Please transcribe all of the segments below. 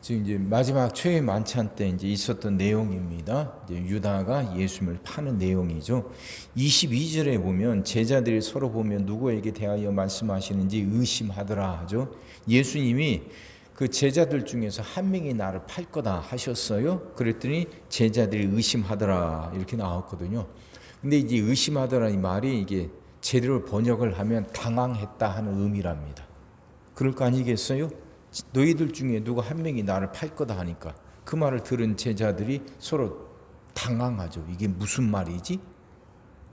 지금 이제 마지막 최후의 만찬 때 이제 있었던 내용입니다. 이제 유다가 예수님을 파는 내용이죠. 22절에 보면 제자들이 서로 보면 누구에게 대하여 말씀하시는지 의심하더라 하죠. 예수님이 그 제자들 중에서 한 명이 나를 팔 거다 하셨어요. 그랬더니 제자들이 의심하더라 이렇게 나왔거든요. 근데 이제 의심하더라 이 말이 이게 제대로 번역을 하면 당황했다 하는 의미랍니다. 그럴 거 아니겠어요? 너희들 중에 누가 한 명이 나를 팔 거다 하니까 그 말을 들은 제자들이 서로 당황하죠. 이게 무슨 말이지?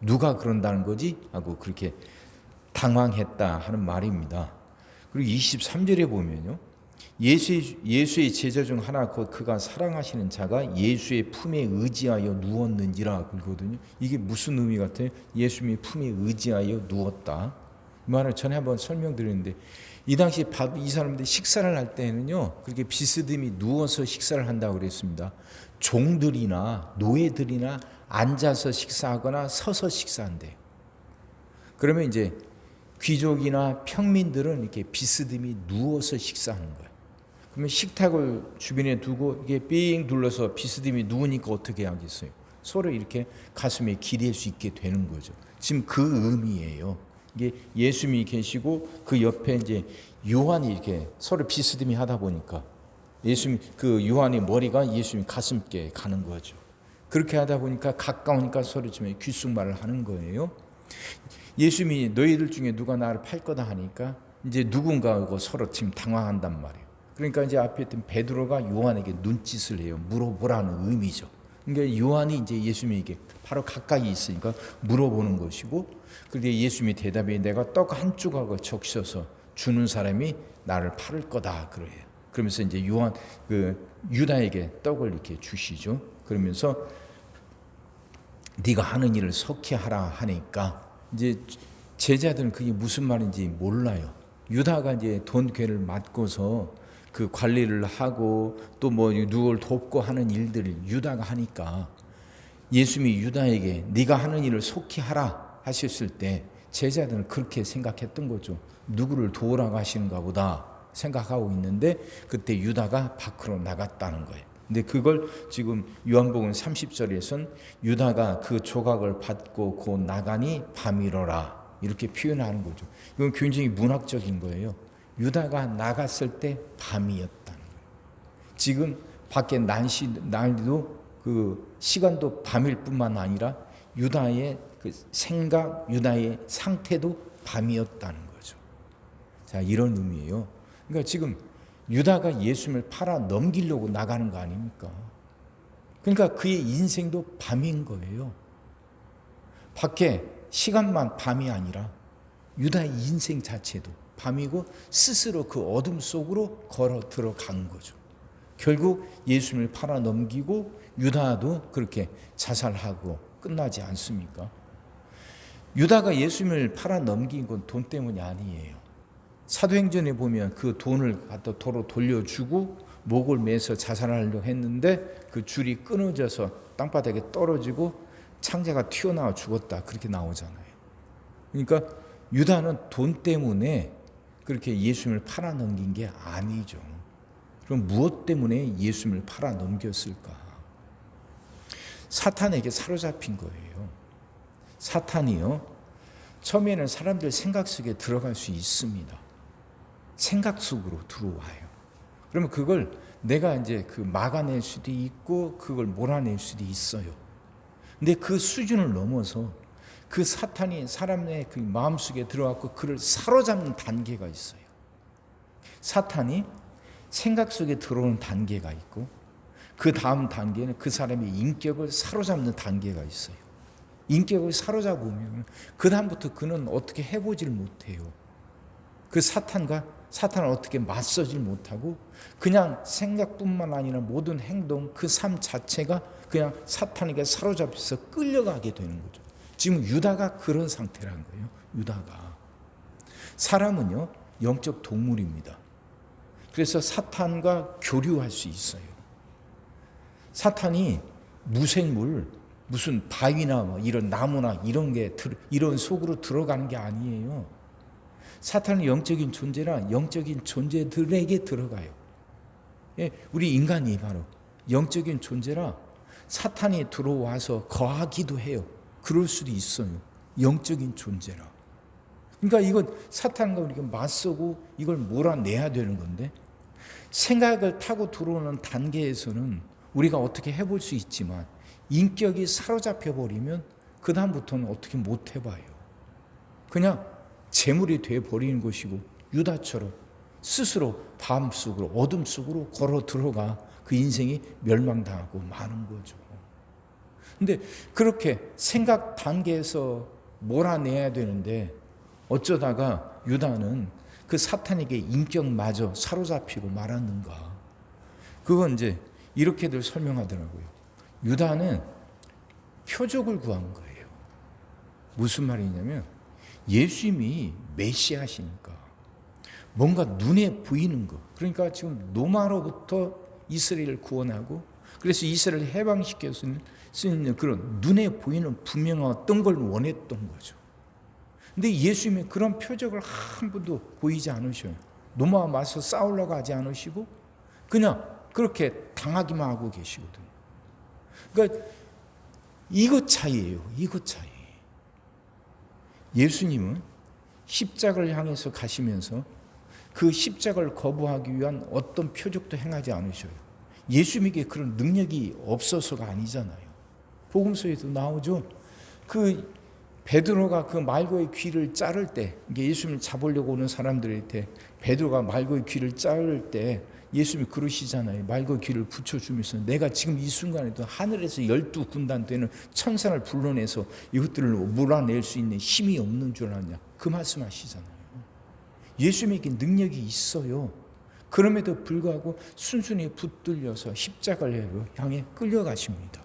누가 그런다는 거지? 하고 그렇게 당황했다 하는 말입니다. 그리고 23절에 보면요. 예수의 제자 중 하나 곧 그가 사랑하시는 자가 예수의 품에 의지하여 누웠는지라 그러거든요. 이게 무슨 의미 같아요? 예수님의 품에 의지하여 누웠다. 이 말을 전에 한번 설명드렸는데 이 당시 이 사람들이 식사를 할 때는요 그렇게 비스듬히 누워서 식사를 한다고 그랬습니다. 종들이나 노예들이나 앉아서 식사하거나 서서 식사한대요. 그러면 이제 귀족이나 평민들은 이렇게 비스듬히 누워서 식사하는 거예요. 그러면 식탁을 주변에 두고 이게 삥 둘러서 비스듬히 누우니까 어떻게 하겠어요? 서로 이렇게 가슴에 기댈 수 있게 되는 거죠. 지금 그 의미예요. 이게 예수님이 계시고 그 옆에 이제 요한이 이렇게 서로 비스듬히 하다 보니까 예수님 그 요한의 머리가 예수님 가슴께 가는 거죠. 그렇게 하다 보니까 가까우니까 서로 좀 귓속말을 하는 거예요. 예수님이 너희들 중에 누가 나를 팔 거다 하니까 이제 누군가하고 서로 지금 당황한단 말이에요. 그러니까 이제 앞에 있던 베드로가 요한에게 눈짓을 해요. 물어보라는 의미죠. 그러니까 요한이 이제 예수님에게 바로 가까이 있으니까 물어보는 것이고, 그런데 예수님이 대답해 내가 떡 한 조각을 적셔서 주는 사람이 나를 팔을 거다 그래요. 그러면서 이제 요한 유다에게 떡을 이렇게 주시죠. 그러면서 네가 하는 일을 속히 하라 하니까 이제 제자들은 그게 무슨 말인지 몰라요. 유다가 이제 돈 괴를 맡고서 그 관리를 하고 또 뭐 누굴 돕고 하는 일들을 유다가 하니까 예수님이 유다에게 네가 하는 일을 속히 하라 하셨을 때 제자들은 그렇게 생각했던 거죠. 누구를 도우라고 하시는가 보다 생각하고 있는데 그때 유다가 밖으로 나갔다는 거예요. 근데 그걸 지금 요한복음 30절에선 유다가 그 조각을 받고 곧 나가니 밤이로라 이렇게 표현하는 거죠. 이건 굉장히 문학적인 거예요. 유다가 나갔을 때 밤이었다는 거예요. 지금 밖에 날도 그 시간도 밤일 뿐만 아니라 유다의 그 생각, 유다의 상태도 밤이었다는 거죠. 자, 이런 의미예요. 그러니까 지금 유다가 예수님을 팔아 넘기려고 나가는 거 아닙니까? 그러니까 그의 인생도 밤인 거예요. 밖에 시간만 밤이 아니라 유다의 인생 자체도 밤이고 스스로 그 어둠 속으로 걸어 들어간 거죠. 결국 예수님을 팔아 넘기고 유다도 그렇게 자살하고 끝나지 않습니까? 유다가 예수님을 팔아 넘긴 건 돈 때문이 아니에요. 사도행전에 보면 그 돈을 갖다 도로 돌려주고 목을 매서 자살하려고 했는데 그 줄이 끊어져서 땅바닥에 떨어지고 창자가 튀어나와 죽었다 그렇게 나오잖아요. 그러니까 유다는 돈 때문에 그렇게 예수님을 팔아 넘긴 게 아니죠. 그럼 무엇 때문에 예수님을 팔아 넘겼을까? 사탄에게 사로잡힌 거예요. 사탄이요. 처음에는 사람들 생각 속에 들어갈 수 있습니다. 생각 속으로 들어와요. 그러면 그걸 내가 이제 그 막아낼 수도 있고 그걸 몰아낼 수도 있어요. 근데 그 수준을 넘어서 그 사탄이 사람의 그 마음속에 들어가고 그를 사로잡는 단계가 있어요. 사탄이 생각 속에 들어오는 단계가 있고 그 다음 단계는 그 사람의 인격을 사로잡는 단계가 있어요. 인격을 사로잡으면 그 다음부터 그는 어떻게 해보질 못해요. 그 사탄을 어떻게 맞서질 못하고 그냥 생각뿐만 아니라 모든 행동 그 삶 자체가 그냥 사탄에게 사로잡혀서 끌려가게 되는 거죠. 지금 유다가 그런 상태라는 거예요. 유다가. 사람은요 영적 동물입니다. 그래서 사탄과 교류할 수 있어요. 사탄이 무생물 무슨 바위나 뭐 이런 나무나 이런 속으로 들어가는 게 아니에요. 사탄은 영적인 존재라 영적인 존재들에게 들어가요. 우리 인간이 바로 영적인 존재라 사탄이 들어와서 거하기도 해요. 그럴 수도 있어요. 영적인 존재라. 그러니까 이건 사탄과 우리가 맞서고 이걸 몰아내야 되는 건데, 생각을 타고 들어오는 단계에서는 우리가 어떻게 해볼 수 있지만 인격이 사로잡혀 버리면 그 다음부터는 어떻게 못 해봐요. 그냥 재물이 돼버리는 것이고, 유다처럼 스스로 밤 속으로 어둠 속으로 걸어 들어가 그 인생이 멸망당하고 마는 거죠. 근데 그렇게 생각 단계에서 몰아내야 되는데 어쩌다가 유다는 그 사탄에게 인격마저 사로잡히고 말았는가. 그건 이제 이렇게들 설명하더라고요. 유다는 표적을 구한 거예요. 무슨 말이냐면 예수님이 메시아시니까 뭔가 눈에 보이는 거. 그러니까 지금 노마로부터 이스라엘을 구원하고 그래서 이스라엘을 해방시킬 수 있는 그런 눈에 보이는 분명한 어떤 걸 원했던 거죠. 근데 예수님이 그런 표적을 한 번도 보이지 않으셔요. 노마와 맞서 싸우려고 하지 않으시고 그냥 그렇게 당하기만 하고 계시거든요. 그러니까 이것 차이예요. 이것 차이. 예수님은 십자가를 향해서 가시면서 그 십자가를 거부하기 위한 어떤 표적도 행하지 않으셔요. 예수님에게 그런 능력이 없어서가 아니잖아요. 복음서에도 나오죠. 그 베드로가 그 말고의 귀를 자를 때, 예수님을 잡으려고 오는 사람들한테 베드로가 말고의 귀를 자를 때 예수님이 그러시잖아요. 말고의 귀를 붙여주면서 내가 지금 이 순간에도 하늘에서 12군단 되는 천사를 불러내서 이것들을 몰아낼 수 있는 힘이 없는 줄 아냐. 그 말씀하시잖아요. 예수님에게 능력이 있어요. 그럼에도 불구하고 순순히 붙들려서 십자가를 향해 끌려가십니다.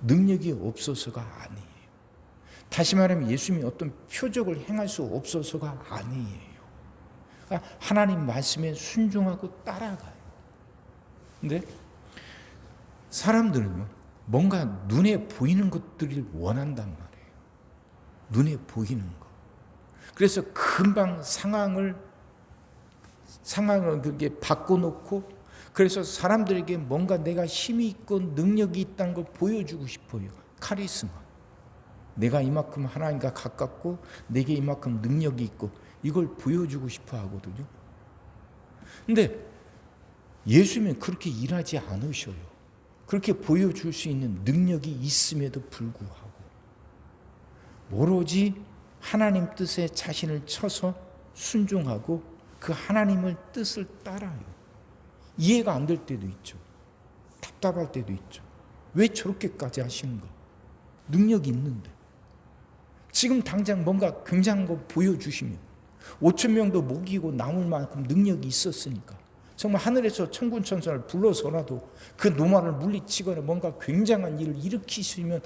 능력이 없어서가 아니에요. 다시 말하면 예수님이 어떤 표적을 행할 수 없어서가 아니에요. 그러니까 하나님 말씀에 순종하고 따라가요. 근데 사람들은 뭔가 눈에 보이는 것들을 원한단 말이에요. 눈에 보이는 거. 그래서 금방 상황을 그렇게 바꿔놓고 그래서 사람들에게 뭔가 내가 힘이 있고 능력이 있다는 걸 보여주고 싶어요. 카리스마. 내가 이만큼 하나님과 가깝고 내게 이만큼 능력이 있고 이걸 보여주고 싶어 하거든요. 근데 예수님은 그렇게 일하지 않으셔요. 그렇게 보여줄 수 있는 능력이 있음에도 불구하고 오로지 하나님 뜻에 자신을 쳐서 순종하고 그 하나님의 뜻을 따라요. 이해가 안 될 때도 있죠. 답답할 때도 있죠. 왜 저렇게까지 하시는가? 능력이 있는데. 지금 당장 뭔가 굉장한 거 보여주시면 5천 명도 먹이고 남을 만큼 능력이 있었으니까 정말 하늘에서 천군 천사를 불러서라도 그 노마를 물리치거나 뭔가 굉장한 일을 일으키시면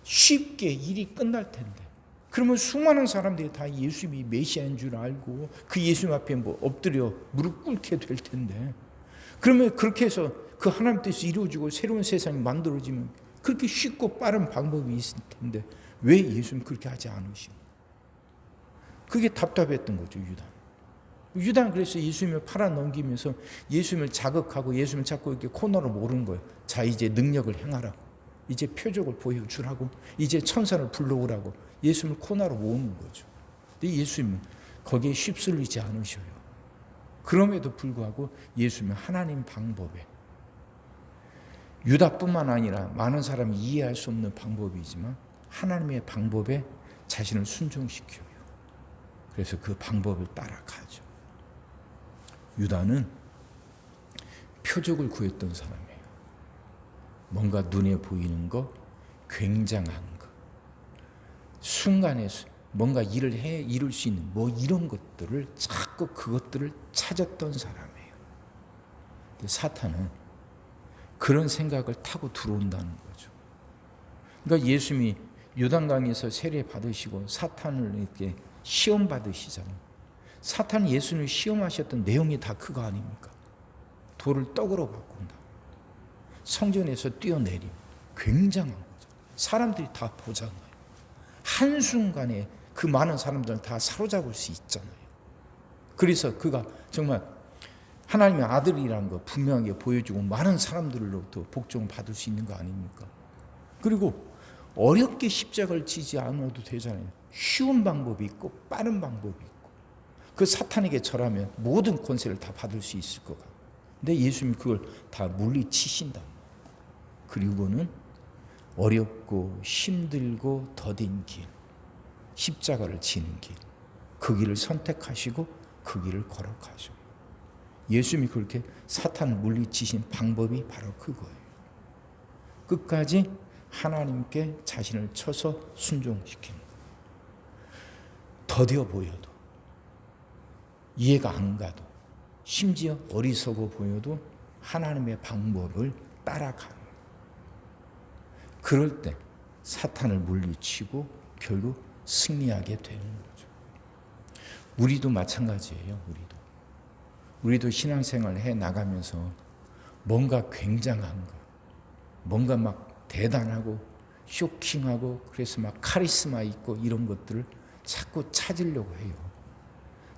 쉽게 일이 끝날 텐데 그러면 수많은 사람들이 다 예수님이 메시아인 줄 알고 그 예수님 앞에 엎드려 무릎 꿇게 될 텐데 그러면 그렇게 해서 그 하나님 뜻이 이루어지고 새로운 세상이 만들어지면 그렇게 쉽고 빠른 방법이 있을 텐데 왜 예수님 그렇게 하지 않으시고 그게 답답했던 거죠. 유다는 그래서 예수님을 팔아넘기면서 예수님을 자극하고 예수님을 자꾸 이렇게 코너로 모르는 거예요. 자 이제 능력을 행하라. 이제 표적을 보여주라고. 이제 천사를 불러오라고. 예수님을 코너로 모으는 거죠. 근데 예수님은 거기에 휩쓸리지 않으셔요. 그럼에도 불구하고 예수님은 하나님 방법에 유다뿐만 아니라 많은 사람이 이해할 수 없는 방법이지만 하나님의 방법에 자신을 순종시켜요. 그래서 그 방법을 따라가죠. 유다는 표적을 구했던 사람이에요. 뭔가 눈에 보이는 거, 굉장한 거, 순간에 뭔가 일을 이룰 수 있는 이런 것들을 자꾸 그것들을 찾았던 사람이에요. 근데 사탄은 그런 생각을 타고 들어온다는 거죠. 그러니까 예수님이 요단강에서 세례 받으시고 사탄을 이렇게 시험 받으시잖아요. 사탄이 예수님을 시험하셨던 내용이 다 그거 아닙니까? 돌을 떡으로 바꾼다. 성전에서 뛰어내림. 굉장한 거죠. 사람들이 다 보잖아요. 한순간에 그 많은 사람들을 다 사로잡을 수 있잖아요. 그래서 그가 정말 하나님의 아들이라는 거 분명하게 보여주고 많은 사람들로부터 복종을 받을 수 있는 거 아닙니까? 그리고 어렵게 십자가를 지지 않아도 되잖아요. 쉬운 방법이 있고 빠른 방법이 있고, 그 사탄에게 절하면 모든 권세를 다 받을 수 있을 것 같아요. 근데 예수님이 그걸 다 물리치신다. 그리고는 어렵고 힘들고 더딘 길, 십자가를 지는 길, 그 길을 선택하시고 그 길을 걸어가죠. 예수님이 그렇게 사탄을 물리치신 방법이 바로 그거예요. 끝까지 하나님께 자신을 쳐서 순종시키는 거예요. 더뎌 보여도, 이해가 안 가도, 심지어 어리석어 보여도 하나님의 방법을 따라가는 거예요. 그럴 때 사탄을 물리치고 결국 승리하게 되는 거죠. 우리도 마찬가지예요. 우리도 신앙생활 해 나가면서 뭔가 굉장한 거, 뭔가 막 대단하고 쇼킹하고, 그래서 막 카리스마 있고 이런 것들을 자꾸 찾으려고 해요.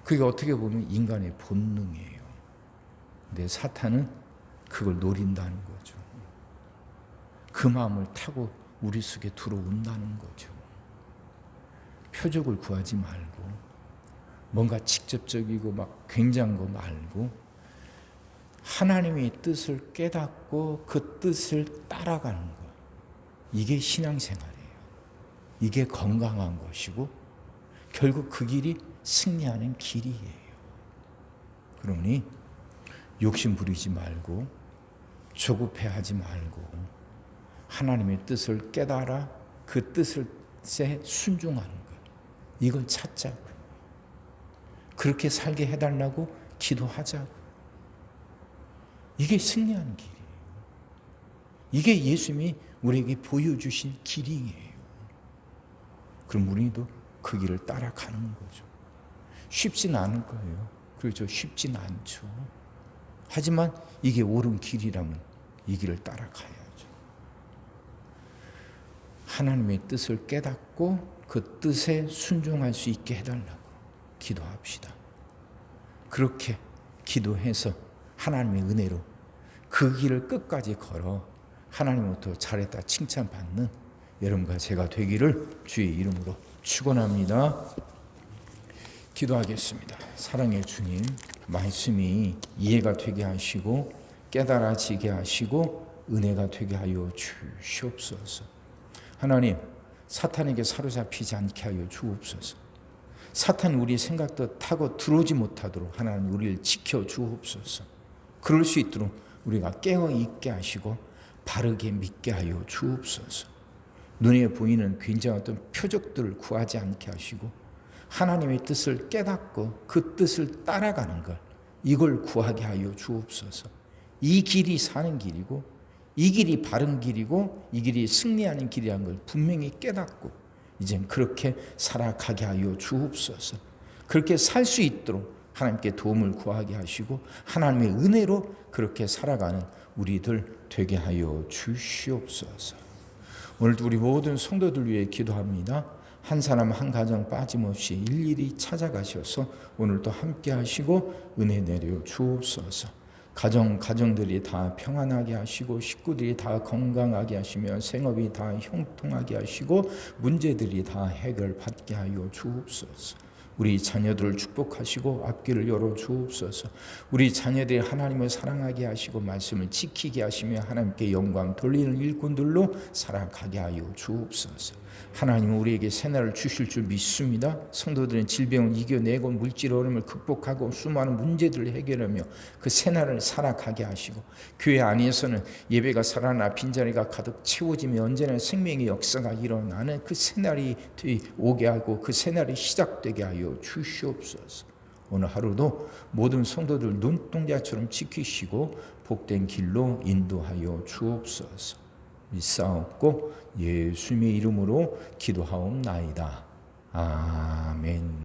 그게 어떻게 보면 인간의 본능이에요. 근데 사탄은 그걸 노린다는 거죠. 그 마음을 타고 우리 속에 들어온다는 거죠. 표적을 구하지 말고, 뭔가 직접적이고 막 굉장한 거 말고, 하나님의 뜻을 깨닫고 그 뜻을 따라가는 것, 이게 신앙생활이에요. 이게 건강한 것이고 결국 그 길이 승리하는 길이에요. 그러니 욕심 부리지 말고 조급해하지 말고 하나님의 뜻을 깨달아 그 뜻에 순종하는 것, 이걸 찾자고요. 그렇게 살게 해달라고 기도하자고. 이게 승리하는 길이에요. 이게 예수님이 우리에게 보여주신 길이에요. 그럼 우리도 그 길을 따라가는 거죠. 쉽진 않을 거예요. 그렇죠. 쉽진 않죠. 하지만 이게 옳은 길이라면 이 길을 따라가야죠. 하나님의 뜻을 깨닫고 그 뜻에 순종할 수 있게 해달라고 기도합시다. 그렇게 기도해서 하나님의 은혜로 그 길을 끝까지 걸어 하나님으로부터 잘했다 칭찬받는 여러분과 제가 되기를 주의 이름으로 축원합니다. 기도하겠습니다. 사랑의 주님, 말씀이 이해가 되게 하시고 깨달아지게 하시고 은혜가 되게 하여 주시옵소서. 하나님, 사탄에게 사로잡히지 않게 하여 주옵소서. 사탄 우리 생각도 타고 들어오지 못하도록 하나님 우리를 지켜 주옵소서. 그럴 수 있도록 우리가 깨어 있게 하시고 바르게 믿게 하여 주옵소서. 눈에 보이는 굉장한 어떤 표적들을 구하지 않게 하시고 하나님의 뜻을 깨닫고 그 뜻을 따라가는 것, 이걸 구하게 하여 주옵소서. 이 길이 사는 길이고 이 길이 바른 길이고 이 길이 승리하는 길이라는 걸 분명히 깨닫고 이젠 그렇게 살아가게 하여 주옵소서. 그렇게 살 수 있도록 하나님께 도움을 구하게 하시고 하나님의 은혜로 그렇게 살아가는 우리들 되게 하여 주시옵소서. 오늘도 우리 모든 성도들 위해 기도합니다. 한 사람 한 가정 빠짐없이 일일이 찾아가셔서 오늘도 함께 하시고 은혜 내려 주옵소서. 가정들이 다 평안하게 하시고 식구들이 다 건강하게 하시며 생업이 다 형통하게 하시고 문제들이 다 해결받게 하여 주옵소서. 우리 자녀들을 축복하시고 앞길을 열어 주옵소서. 우리 자녀들이 하나님을 사랑하게 하시고 말씀을 지키게 하시며 하나님께 영광 돌리는 일꾼들로 살아가게 하여 주옵소서. 하나님은 우리에게 새날을 주실 줄 믿습니다. 성도들은 질병을 이겨내고 물질 어려움을 극복하고 수많은 문제들을 해결하며 그 새날을 살아가게 하시고 교회 안에서는 예배가 살아나 빈자리가 가득 채워지며 언제나 생명의 역사가 일어나는 그 새날이 오게 하고 그 새날이 시작되게 하여 주시옵소서. 오늘 하루도 모든 성도들 눈동자처럼 지키시고 복된 길로 인도하여 주옵소서. 믿사옵고 예수님의 이름으로 기도하옵나이다. 아멘.